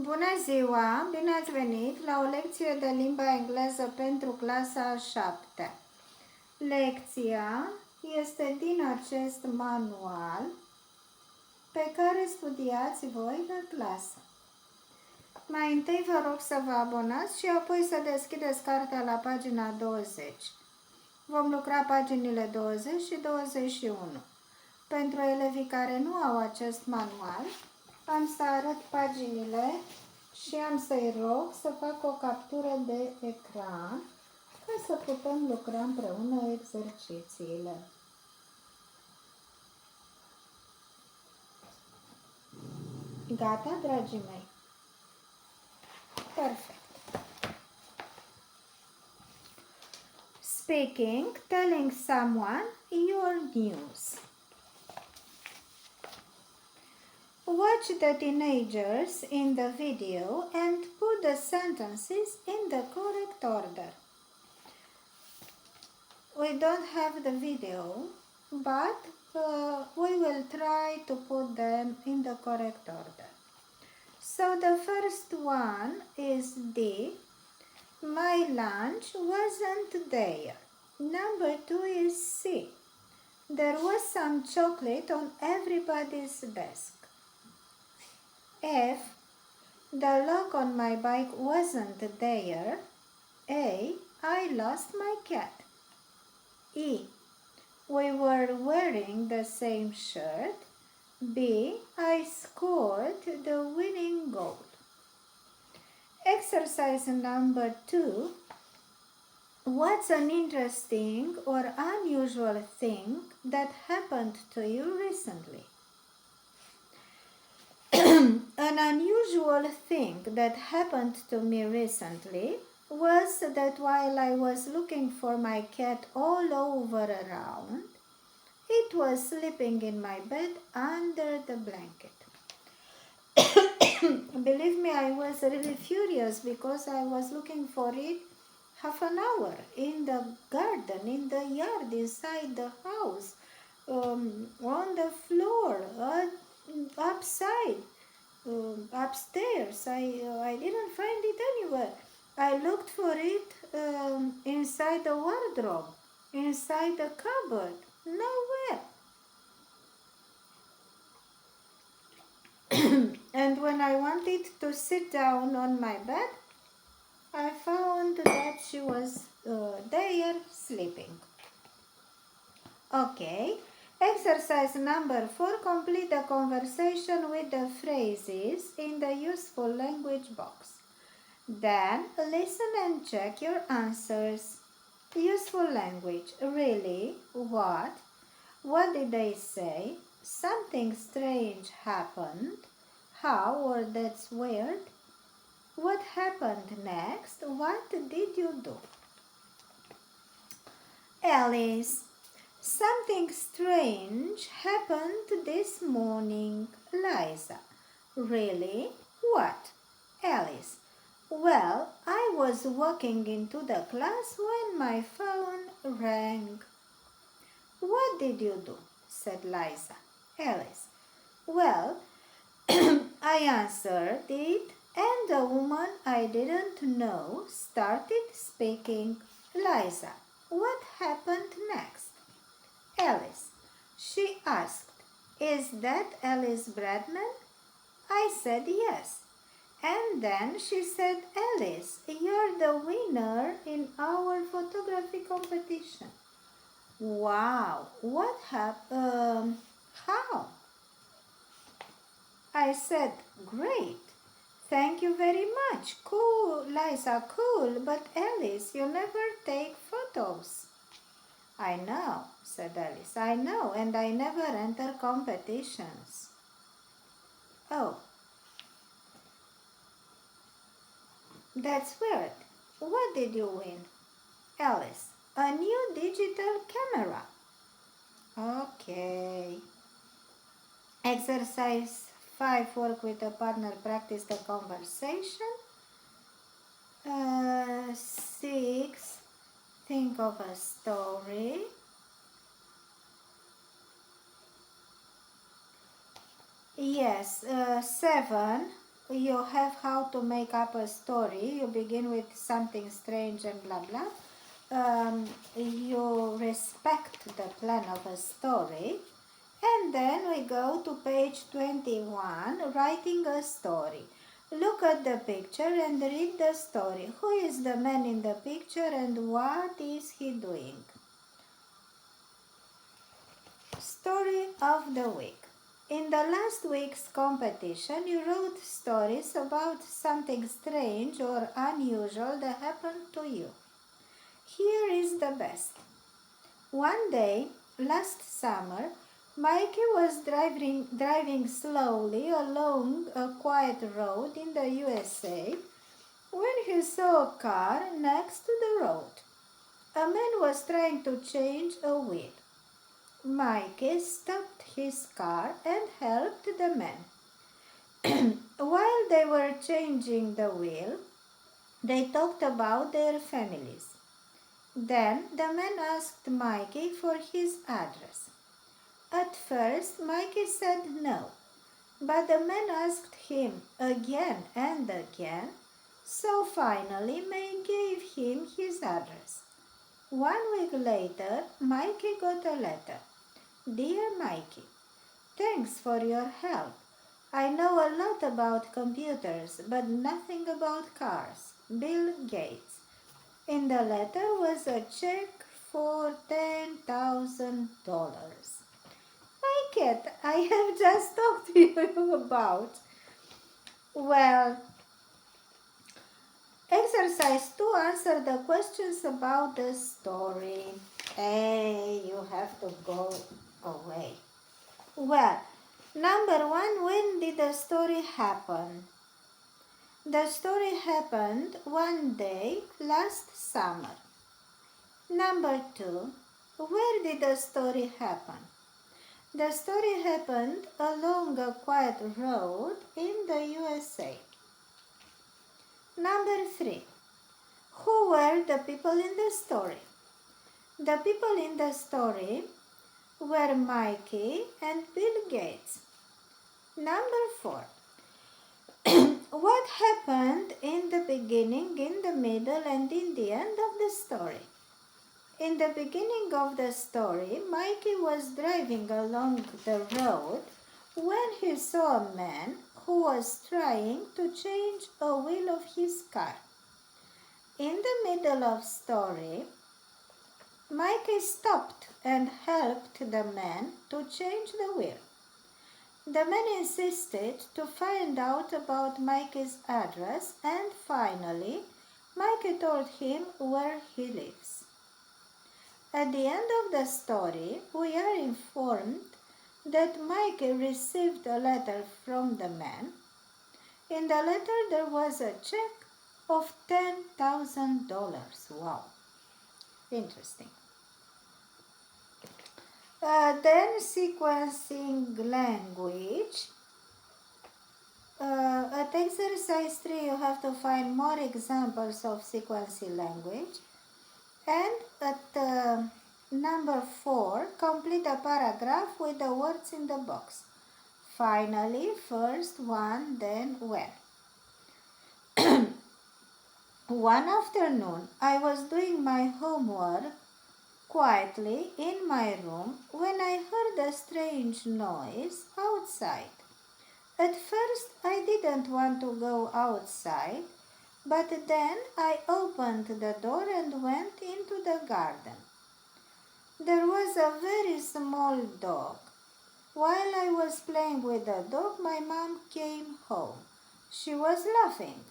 Bună ziua! Bine ați venit la o lecție de limba engleză pentru clasa a 7. Lecția este din acest manual pe care studiați voi la clasă. Mai întâi vă rog să vă abonați și apoi să deschideți cartea la pagina 20. Vom lucra paginile 20 și 21. Pentru elevii care nu au acest manual, am să arăt paginile și am să-i rog să facă o captură de ecran ca să putem lucra împreună exercițiile. Gata, dragii mei? Perfect. Speaking, telling someone your news. Watch the teenagers in the video and put the sentences in the correct order. We don't have the video, but we will try to put them in the correct order. So the first one is D. My lunch wasn't there. Number 2 is C. There was some chocolate on everybody's desk. F. The lock on my bike wasn't there. A. I lost my cat. E. We were wearing the same shirt. B. I scored the winning goal. Exercise number 2. What's an interesting or unusual thing that happened to you recently? An unusual thing that happened to me recently was that while I was looking for my cat all over around, it was sleeping in my bed under the blanket. Believe me, I was really furious because I was looking for it half an hour in the garden, in the yard, inside the house, on the floor, upstairs. I didn't find it anywhere. I looked for it inside the wardrobe, inside the cupboard, nowhere. And when I wanted to sit down on my bed, I found that she was there sleeping. Okay. Exercise number 4. Complete the conversation with the phrases in the useful language box. Then listen and check your answers. Useful language. Really? What? What did they say? Something strange happened. How? Or that's weird. What happened next? What did you do? Alice. Something strange happened this morning. Liza. Really? What? Alice. Well, I was walking into the class when my phone rang. What did you do? Said Liza. Alice. Well, I answered it, and the woman I didn't know started speaking. Liza. What happened next? Alice. She asked, Is that Alice Bradman? I said yes. And then she said, Alice, you're the winner in our photography competition. Wow, what happened? How? I said, great. Thank you very much. Cool, Liza, cool. But Alice, you never take photos. I know, said Alice. I know, and I never enter competitions. Oh. That's weird. What did you win? Alice. A new digital camera. Okay. Exercise 5. Work with a partner. Practice the conversation. 6. Think of a story. Yes. 7. you have how to make up a story. You begin with something strange and blah blah. You respect the plan of a story. And then we go to page 21, writing a story. Look at the picture and read the story. Who is the man in the picture and what is he doing? Story of the week. In the last week's competition, you wrote stories about something strange or unusual that happened to you. Here is the best. One day, last summer, Mikey was driving slowly along a quiet road in the USA when he saw a car next to the road. A man was trying to change a wheel. Mikey stopped his car and helped the man. While they were changing the wheel, they talked about their families. Then the man asked Mikey for his address. At first, Mikey said no, but the man asked him again and again, so finally May gave him his address. 1 week later, Mikey got a letter. Dear Mikey, thanks for your help. I know a lot about computers, but nothing about cars. Bill Gates. In the letter was a check for $10,000. My cat, I have just talked to you about. Well, exercise 2, answer the questions about the story. Hey, you have to go away. Well, number 1, when did the story happen? The story happened one day last summer. Number 2, where did the story happen? The story happened along a quiet road in the USA. Number 3, who were the people in the story? The people in the story were Mikey and Bill Gates. Number 4, what happened in the beginning, in the middle, and in the end of the story? In the beginning of the story, Mikey was driving along the road when he saw a man who was trying to change a wheel of his car. In the middle of the story, Mikey stopped and helped the man to change the wheel. The man insisted to find out about Mikey's address, and finally, Mikey told him where he lives. At the end of the story, we are informed that Mikey received a letter from the man. In the letter, there was a check of $10,000. Wow, interesting. Then sequencing language. At exercise 3, you have to find more examples of sequencing language. And at number 4, complete a paragraph with the words in the box. Finally, first, one, then when. One afternoon, I was doing my homework quietly in my room when I heard a strange noise outside. At first, I didn't want to go outside, but then I opened the door and went into the garden. There was a very small dog. While I was playing with the dog, my mom came home. She was laughing.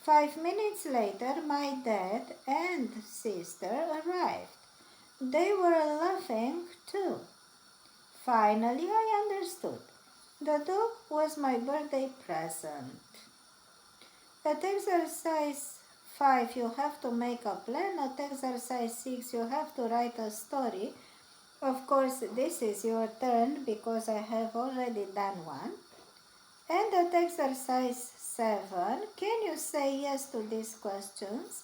5 minutes later, my dad and sister arrived. They were laughing too. Finally, I understood. The dog was my birthday present. At exercise 5, you have to make a plan. At exercise 6, you have to write a story. Of course, this is your turn because I have already done one. And at exercise 7, can you say yes to these questions?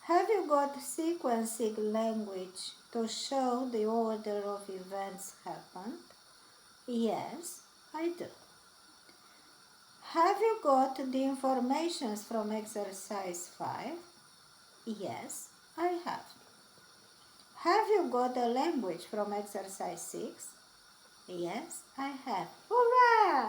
Have you got sequencing language to show the order of events happened? Yes, I do. Have you got the informations from exercise 5? Yes, I have. Have you got the language from exercise 6? Yes, I have. Hurrah!